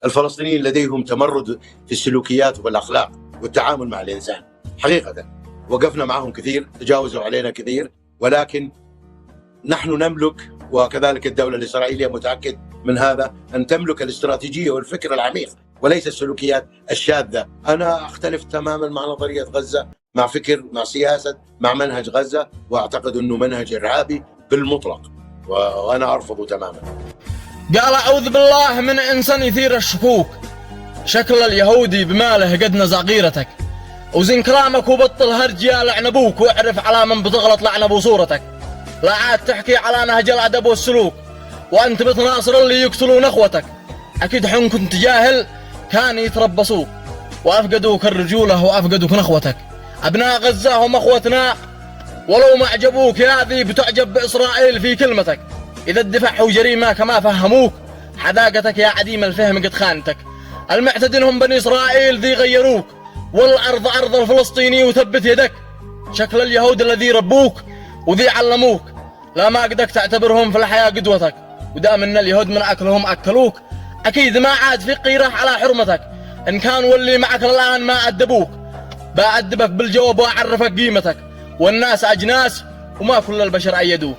الفلسطينيين لديهم تمرد في السلوكيات والأخلاق والتعامل مع الإنسان حقيقة. وقفنا معهم كثير، تجاوزوا علينا كثير، ولكن نحن نملك، وكذلك الدولة الإسرائيلية متأكد من هذا، أن تملك الاستراتيجية والفكر العميق وليس السلوكيات الشاذة. أنا أختلف تماما مع نظرية غزة، مع فكر، مع سياسة، مع منهج غزة، وأعتقد أنه منهج إرهابي بالمطلق، وأنا أرفضه تماما. قال أعوذ بالله من إنسان يثير الشكوك، شكل اليهودي بماله قد نزع غيرتك، وزن كلامك وبطل هرج يا لعن أبوك، واعرف على من بتغلط لعن أبو صورتك. لا عاد تحكي على نهج الأدب والسلوك، وأنت بتناصر اللي يقتلون أخوتك. أكيد حين كنت جاهل كان يتربصوك، وأفقدوك الرجولة وأفقدوك نخوتك. أبناء غزة هم أخوتنا، ولو ما عجبوك يا ذي بتعجب بإسرائيل في كلمتك. إذا الدفاع هو جريمة كما فهموك، حذاقتك يا عديم الفهم قد خانتك. المعتدين هم بني إسرائيل ذي غيروك، والأرض أرض الفلسطيني وثبت يدك. شكل اليهود الذي ربوك وذي علموك، لا ما قدك تعتبرهم في الحياة قدوتك. ودام ان اليهود من أكلهم أكلوك، أكيد ما عاد في قيرة على حرمتك. إن كان واللي معك الآن ما أدبوك، بأدبك بالجواب وأعرفك قيمتك. والناس أجناس وما كل البشر أيدوك،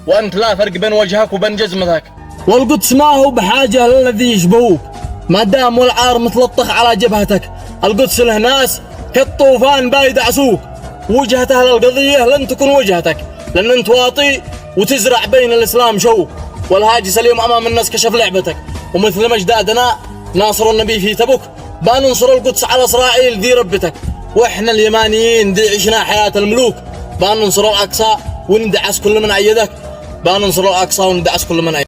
وأنت لا فرق بين وجهك وبين جزمتك. والقدس ما هو بحاجة للذي يشبهوك، ما دام والعار متلطخ على جبهتك. القدس له ناس كالطوفان بايدعسوك، وجهته للقضية لن تكون وجهتك، لأن أنت واطي وتزرع بين الإسلام شوك. والهاجس اليوم أمام الناس كشف لعبتك، ومثل ما أجدادنا ناصروا النبي في تبوك، بننصر القدس على إسرائيل ذي ربتك. وإحنا اليمانيين ذي عشنا حياة الملوك، بننصر الأقصى وندعس كل من أيدك، بننصر الأقصى وندعس كل من أيدك.